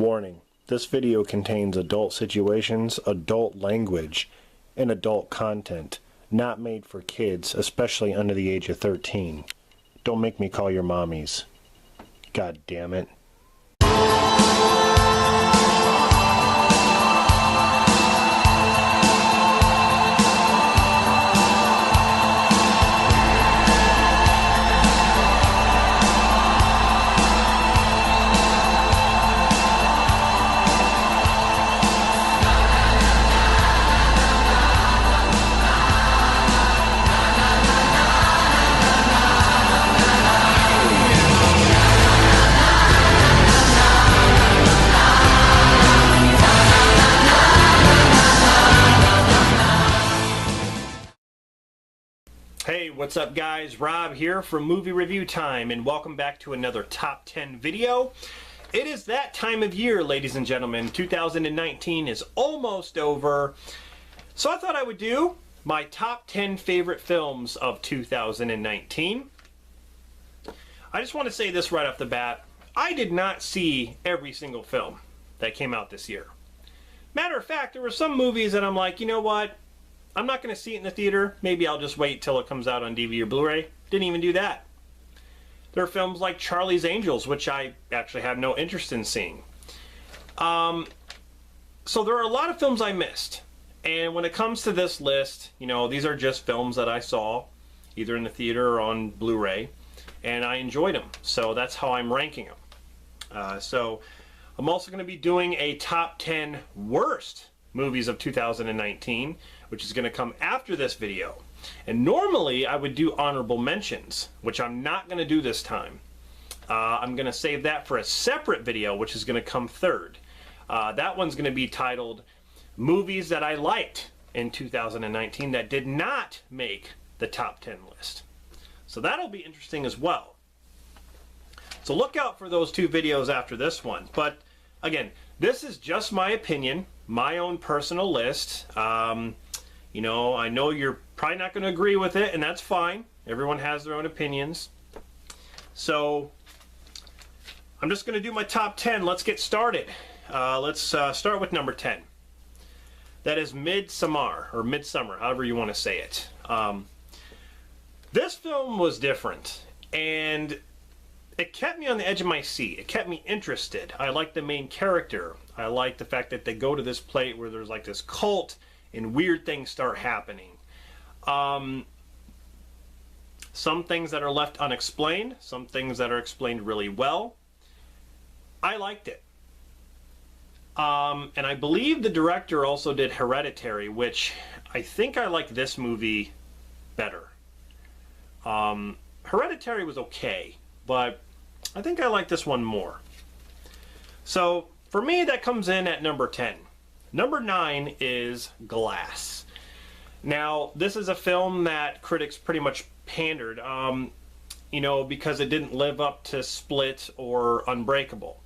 Warning: this video contains adult situations, adult language, and adult content, not made for kids, especially under the age of 13. Don't make me call your mommies. God damn it. Hey, what's up guys? Rob here from Movie Review Time, and welcome back to another Top 10 video. It is that time of year, ladies and gentlemen. 2019 is almost over, so I thought I would do my top 10 favorite films of 2019. I just want to say this right off the bat. I did not see every single film that came out this year. Matter of fact, there were some movies that I'm like, you know what? I'm not going to see it in the theater. Maybe I'll just wait till it comes out on DVD or Blu-ray. Didn't even do that. There are films like Charlie's Angels, which I actually have no interest in seeing. So there are a lot of films I missed. And when it comes to this list, you know, these are just films that I saw, either in the theater or on Blu-ray, and I enjoyed them. So that's how I'm ranking them. So I'm also going to be doing a top 10 worst movies of 2019, which is going to come after this video. And normally I would do honorable mentions, which I'm not going to do this time. I'm going to save that for a separate video, which is going to come third. That one's going to be titled Movies That I Liked in 2019 That Did Not Make the Top 10 list. So that'll be interesting as well. So look out for those two videos after this one. But again, this is just my opinion, my own personal list. You know, I know you're probably not going to agree with it, and that's fine. Everyone has their own opinions. So I'm just going to do my top 10. Let's get started. Let's start with number 10. That is Midsommar, or Midsummer, however you want to say it. This film was different, and it kept me on the edge of my seat. It kept me interested. I liked the main character. I liked the fact that they go to this place where there's like this cult and weird things start happening. Some things that are left unexplained, some things that are explained really well. I liked it. And I believe the director also did Hereditary, which I think I like this movie better. Hereditary was okay, but I think I like this one more. So for me, that comes in at number 10. Number 9 is Glass. Now, this is a film that critics pretty much pandered, you know, because it didn't live up to Split or Unbreakable.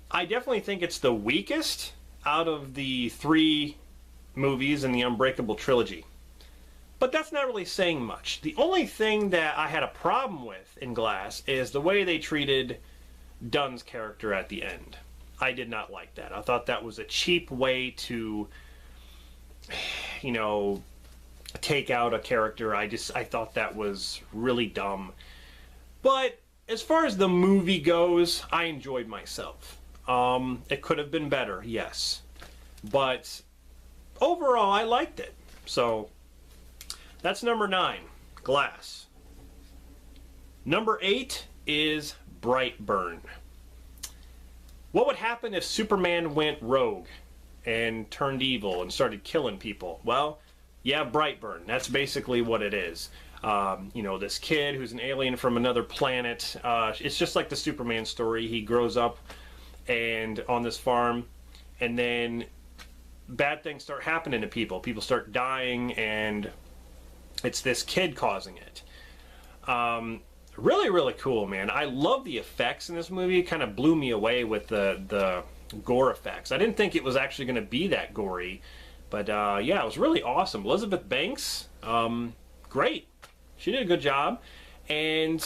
I definitely think it's the weakest out of the 3 movies in the Unbreakable trilogy. But that's not really saying much. The only thing that I had a problem with in Glass is the way they treated Dunn's character at the end. I did not like that. I thought that was a cheap way to, you know, take out a character. I thought that was really dumb. But as far as the movie goes, I enjoyed myself. It could have been better, yes. But overall, I liked it. So that's number 9, Glass. Number 8 is Brightburn. What would happen if Superman went rogue and turned evil and started killing people? Well, yeah, Brightburn. That's basically what it is. You know, this kid who's an alien from another planet. It's just like the Superman story. He grows up and on this farm, and then bad things start happening to people. People start dying, and it's this kid causing it. Really, really cool, man. I love the effects in this movie. It kind of blew me away with the gore effects. I didn't think it was actually going to be that gory, but yeah, it was really awesome. Elizabeth Banks, great. She did a good job, and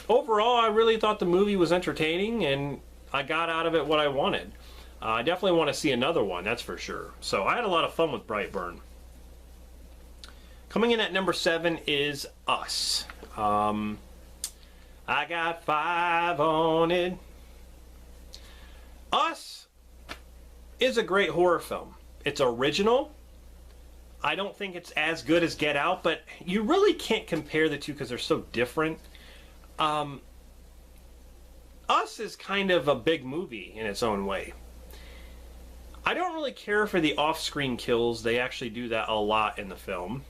overall, I really thought the movie was entertaining, and I got out of it what I wanted. I definitely want to see another one, that's for sure. So I had a lot of fun with Brightburn. Coming in at number 7 is Us. I got 5 on it. Us is a great horror film. It's original. I don't think it's as good as Get Out, but you really can't compare the two because they're so different. Us is kind of a big movie in its own way. I don't really care for the off-screen kills. They actually do that a lot in the film.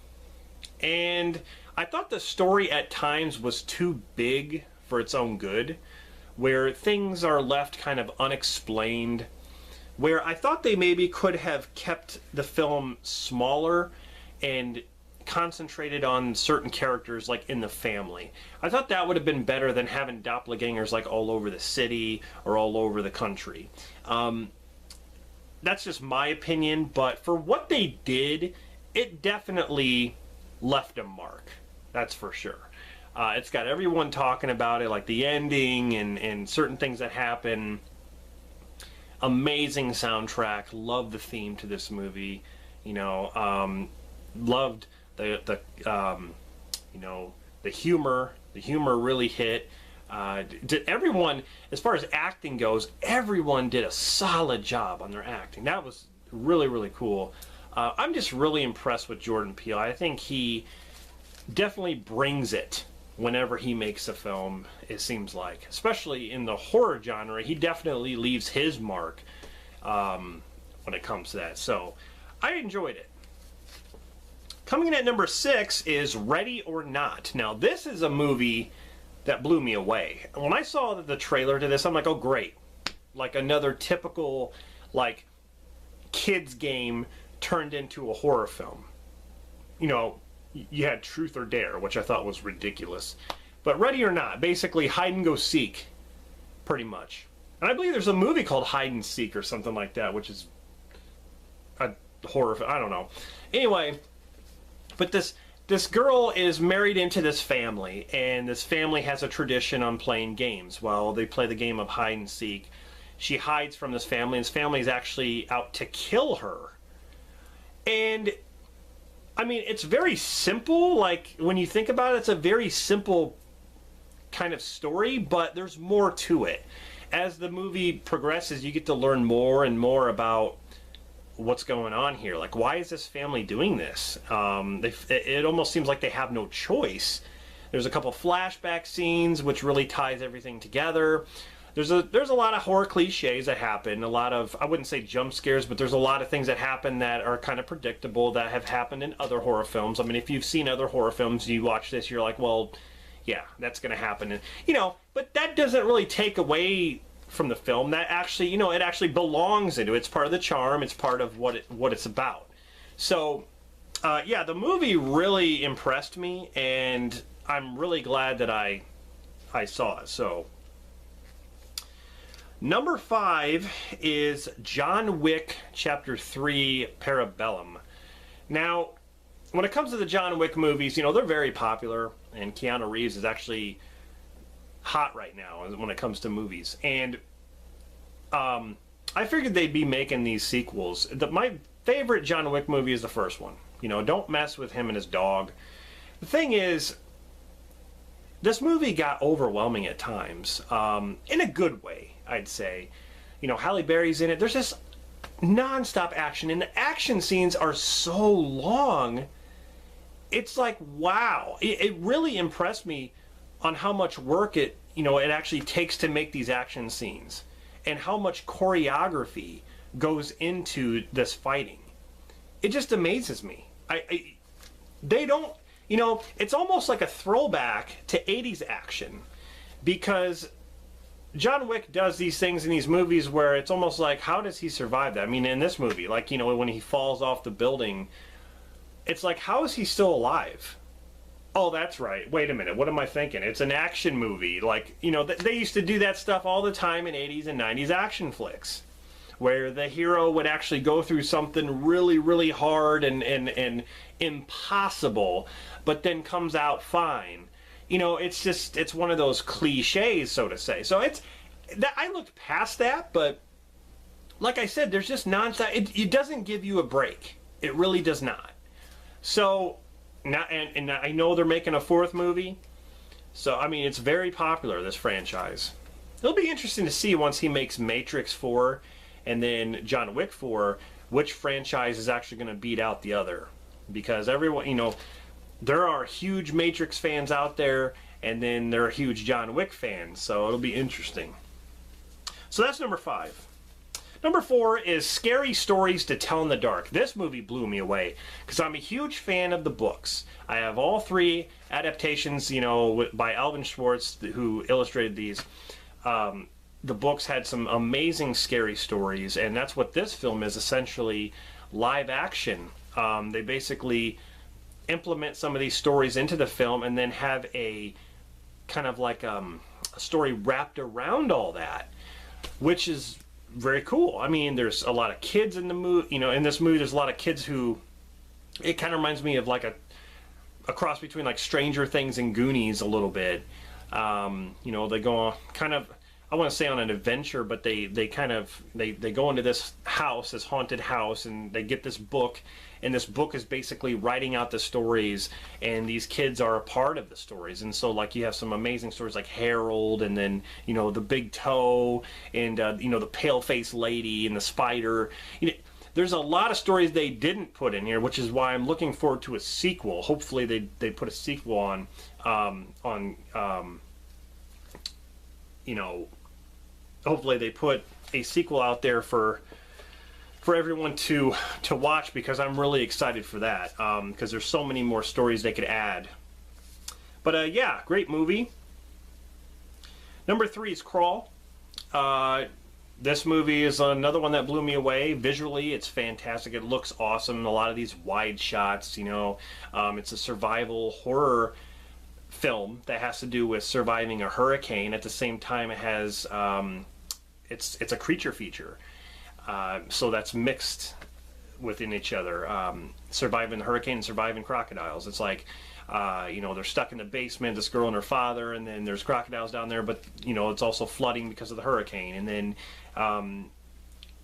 And I thought the story at times was too big for its own good, where things are left kind of unexplained, where I thought they maybe could have kept the film smaller and concentrated on certain characters like in the family. I thought that would have been better than having doppelgangers like all over the city or all over the country. That's just my opinion, but for what they did, it definitely left a mark. That's for sure. It's got everyone talking about it, like the ending and certain things that happen. Amazing soundtrack. Love the theme to this movie. You know, loved the you know, the humor. The humor really hit. Did everyone, as far as acting goes, everyone did a solid job on their acting. That was really, really cool. I'm just really impressed with Jordan Peele. I think he definitely brings it whenever he makes a film, it seems like. Especially in the horror genre, he definitely leaves his mark when it comes to that. So, I enjoyed it. Coming in at number 6 is Ready or Not. Now, this is a movie that blew me away. When I saw the trailer to this, I'm like, oh great. Like another typical, like, kids game turned into a horror film. You know, you had Truth or Dare, which I thought was ridiculous. But Ready or Not, basically hide and go seek, pretty much. And I believe there's a movie called Hide and Seek or something like that, which is a horror film. I don't know. Anyway, but this girl is married into this family, and this family has a tradition on playing games. Well, they play the game of hide and seek. She hides from this family, and this family is actually out to kill her. And, I mean, it's very simple. Like, when you think about it, it's a very simple kind of story, but there's more to it. As the movie progresses, you get to learn more and more about what's going on here. Like, why is this family doing this? It almost seems like they have no choice. There's a couple flashback scenes which really ties everything together. There's a lot of horror cliches that happen, a lot of, I wouldn't say jump scares, but there's a lot of things that happen that are kind of predictable that have happened in other horror films. I mean, if you've seen other horror films, you watch this, you're like, well, yeah, that's going to happen. And, you know, but that doesn't really take away from the film. That actually, you know, it actually belongs into it. It's part of the charm. It's part of what it's about. So, yeah, the movie really impressed me, and I'm really glad that I saw it. So, number 5 is John Wick Chapter 3 Parabellum. Now, when it comes to the John Wick movies, you know, they're very popular, and Keanu Reeves is actually hot right now when it comes to movies. And I figured they'd be making these sequels. My favorite John Wick movie is the first one. You know, don't mess with him and his dog. The thing is, this movie got overwhelming at times, in a good way, I'd say. You know, Halle Berry's in it. There's just non-stop action, and the action scenes are so long. It's like, wow. It really impressed me on how much work it actually takes to make these action scenes, and how much choreography goes into this fighting. It just amazes me. They don't, you know, it's almost like a throwback to 80s action, because John Wick does these things in these movies where it's almost like, how does he survive that? I mean, in this movie, like, you know, when he falls off the building, it's like, how is he still alive? Oh, that's right. Wait a minute. What am I thinking? It's an action movie. Like, you know, they used to do that stuff all the time in 80s and 90s action flicks, where the hero would actually go through something really, really hard and impossible, but then comes out fine. You know, it's one of those cliches, so to say. So I looked past that, but like I said, there's just nonstop. It doesn't give you a break. It really does not. So, now, and I know they're making a fourth movie. So, I mean, it's very popular, this franchise. It'll be interesting to see once he makes Matrix 4 and then John Wick 4, which franchise is actually going to beat out the other. Because everyone, you know, there are huge Matrix fans out there, and then there are huge John Wick fans. So it'll be interesting. So that's number 5. Number 4 is Scary Stories to Tell in the Dark. This movie blew me away because I'm a huge fan of the books. I have all 3 adaptations, you know, by Alvin Schwartz, who illustrated these. The books had some amazing scary stories, and that's what this film is, essentially live action. They basically implement some of these stories into the film and then have a kind of like a story wrapped around all that, which is very cool. I mean, there's a lot of kids in the movie. You know, in this movie, there's a lot of kids who. It kind of reminds me of like a cross between like Stranger Things and Goonies a little bit. You know, they go on kind of, I want to say on an adventure, but they go into this house, this haunted house, and they get this book, and this book is basically writing out the stories, and these kids are a part of the stories. And so like you have some amazing stories like Harold, and then, you know, the Big Toe, and you know, the Pale-Faced Lady and the Spider. You know, there's a lot of stories they didn't put in here, which is why I'm looking forward to a sequel. Hopefully they put a sequel on you know, hopefully they put a sequel out there for everyone to watch, because I'm really excited for that, because there's so many more stories they could add. But yeah, great movie. Number 3 is Crawl. This movie is another one that blew me away. Visually, it's fantastic. It looks awesome. A lot of these wide shots, you know. It's a survival horror film that has to do with surviving a hurricane. At the same time, it has it's a creature feature, so that's mixed within each other. Surviving the hurricane and surviving crocodiles. It's like, you know, they're stuck in the basement, this girl and her father, and then there's crocodiles down there, but, you know, it's also flooding because of the hurricane. And then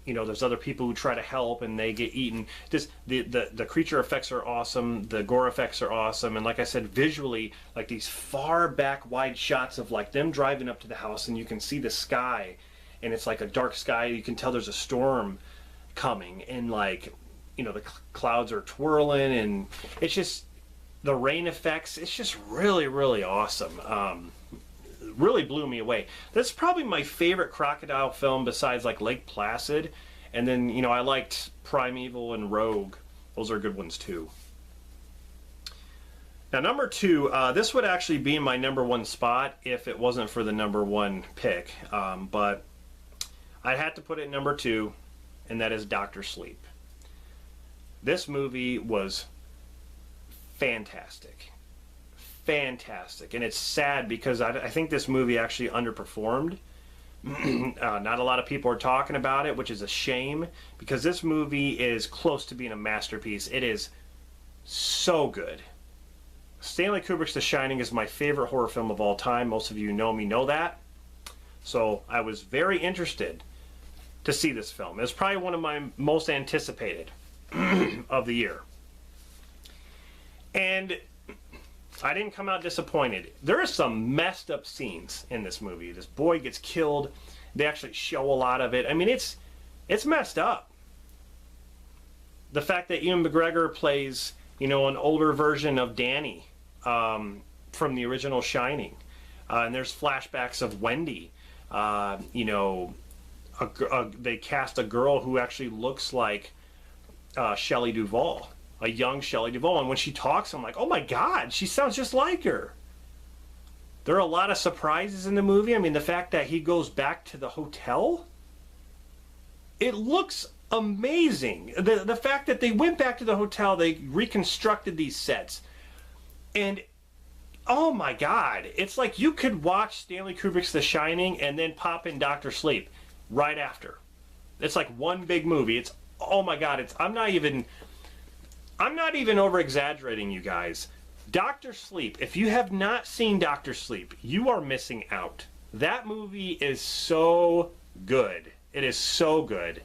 you know, there's other people who try to help and they get eaten. The creature effects are awesome, the gore effects are awesome, and like I said, visually, like these far back wide shots of like them driving up to the house, and you can see the sky, and it's like a dark sky. You can tell there's a storm coming, and like, you know, the clouds are twirling, and it's just the rain effects. It's just really, really awesome. Really blew me away. That's probably my favorite crocodile film besides like Lake Placid. And then, you know, I liked Primeval and Rogue. Those are good ones too. Now, number 2, this would actually be in my number 1 spot if it wasn't for the number 1 pick. But I had to put it number 2, and that is Dr. Sleep. This movie was fantastic. Fantastic. And it's sad because I think this movie actually underperformed. Not a lot of people are talking about it, which is a shame, because this movie is close to being a masterpiece. It is so good. Stanley Kubrick's The Shining is my favorite horror film of all time. Most of you know me know that. So I was very interested to see this film. It was probably one of my most anticipated of the year. And I didn't come out disappointed. There are some messed up scenes in this movie. This boy gets killed. They actually show a lot of it. I mean, it's messed up. The fact that Ewan McGregor plays, you know, an older version of Danny from the original Shining. And there's flashbacks of Wendy. You know, they cast a girl who actually looks like Shelley Duvall. A young Shelley Duvall, and when she talks, I'm like, oh my God, she sounds just like her. There are a lot of surprises in the movie. I mean, the fact that he goes back to the hotel, it looks amazing. The fact that they went back to the hotel, they reconstructed these sets, and oh my God, it's like you could watch Stanley Kubrick's The Shining and then pop in Dr. Sleep right after. It's like one big movie. It's, oh my God, I'm not even over exaggerating, you guys. Dr. Sleep, if you have not seen Dr. Sleep, you are missing out. That movie is so good. It is so good.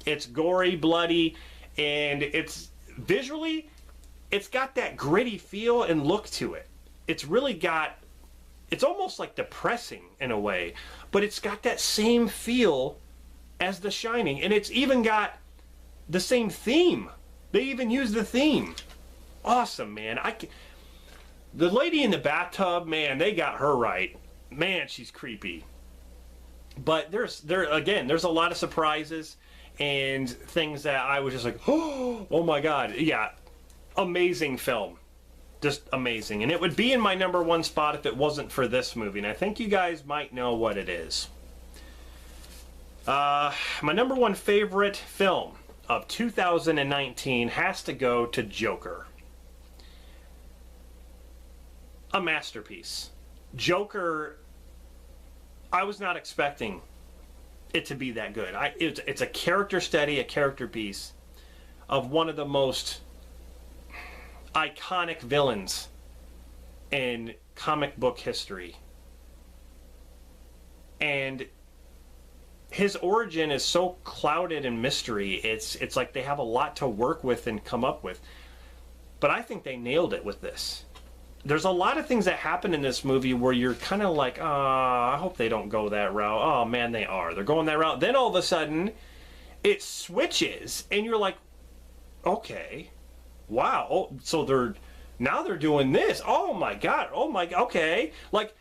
It's gory, bloody, and it's visually, it's got that gritty feel and look to it. It's really got, it's almost like depressing in a way, but it's got that same feel as The Shining, and it's even got the same theme. They even use the theme. Awesome, man. The lady in the bathtub, man, they got her right. Man, she's creepy. But there's a lot of surprises and things that I was just like, oh my god, yeah, amazing film, just amazing. And it would be in my #1 spot if it wasn't for this movie, and I think you guys might know what it is. My #1 favorite film of 2019 has to go to Joker. A masterpiece. Joker, I was not expecting it to be that good. It's a character study, a character piece of one of the most iconic villains in comic book history. And his origin is so clouded in mystery. It's like they have a lot to work with and come up with. But I think they nailed it with this. There's a lot of things that happen in this movie where you're kind of like, I hope they don't go that route. Oh man, they are. They're going that route. Then all of a sudden, it switches, and you're like, okay, wow. Oh, so they're doing this. Oh my god. Oh my. Okay. Like,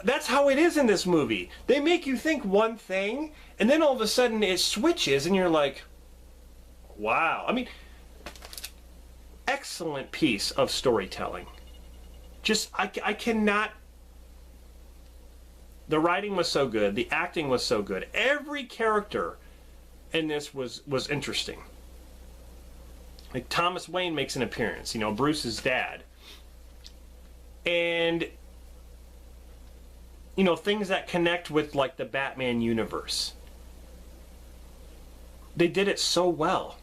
that's how it is in this movie. They make you think one thing, and then all of a sudden it switches, and you're like, wow. I mean, excellent piece of storytelling. Just, I cannot, the writing was so good, the acting was so good, every character in this was interesting. Like, Thomas Wayne makes an appearance, you know, Bruce's dad. And, you know, things that connect with, like, the Batman universe. They did it so well.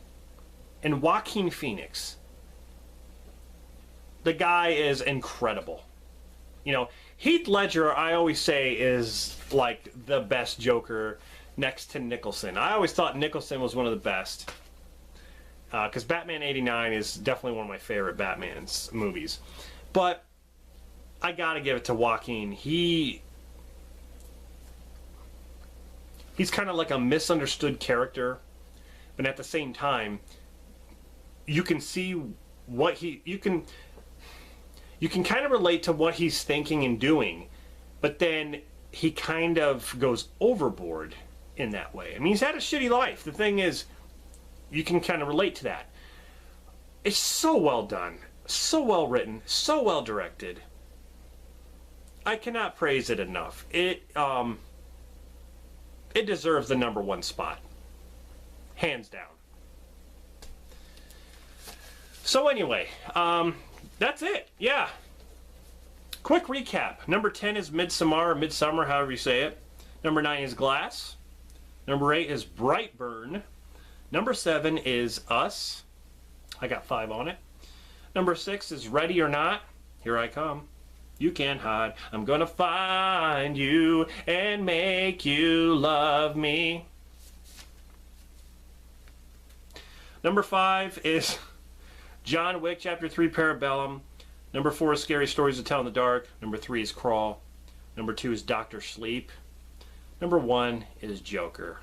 And Joaquin Phoenix, the guy is incredible. You know, Heath Ledger, I always say, is like the best Joker next to Nicholson. I always thought Nicholson was one of the best. Because Batman '89 is definitely one of my favorite Batman's movies. But I gotta give it to Joaquin. He's kind of like a misunderstood character. But at the same time, you can see what you can kind of relate to what he's thinking and doing, but then he kind of goes overboard in that way. I mean, he's had a shitty life. The thing is, you can kind of relate to that. It's so well done, so well written, so well directed. I cannot praise it enough. It deserves the #1 spot, hands down. So anyway, that's it. Yeah. Quick recap. #10 is Midsummer, however you say it. #9 is Glass. #8 is Brightburn. #7 is Us. I got 5 on it. #6 is Ready or Not. Here I come. You can't hide. I'm gonna find you and make you love me. #5 is John Wick Chapter 3 Parabellum. #4 is Scary Stories to Tell in the Dark. #3 is Crawl. #2 is Doctor Sleep. #1 is Joker.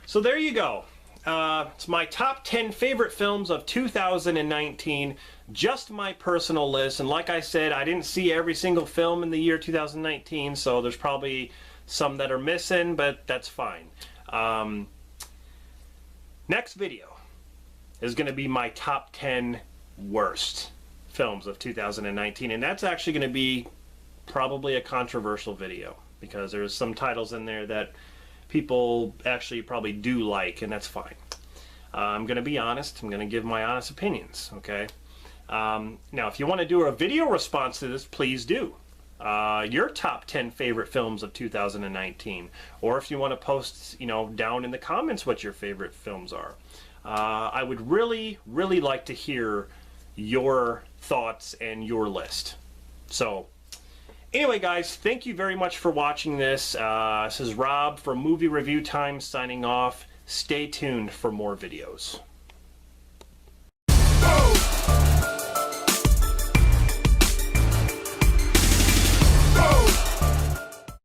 So there you go. It's my top 10 favorite films of 2019. Just my personal list. And like I said, I didn't see every single film in the year 2019, so there's probably some that are missing, but that's fine. Next video is going to be my top 10 worst films of 2019, and that's actually going to be probably a controversial video because there's some titles in there that people actually probably do like, and that's fine. I'm going to be honest. I'm going to give my honest opinions, okay? Now, if you want to do a video response to this, please do. Your top 10 favorite films of 2019, or if you want to post, you know, down in the comments what your favorite films are. I would really, really like to hear your thoughts and your list. So, Anyway, guys, thank you very much for watching this. This is Rob from Movie Review Time signing off. Stay tuned for more videos.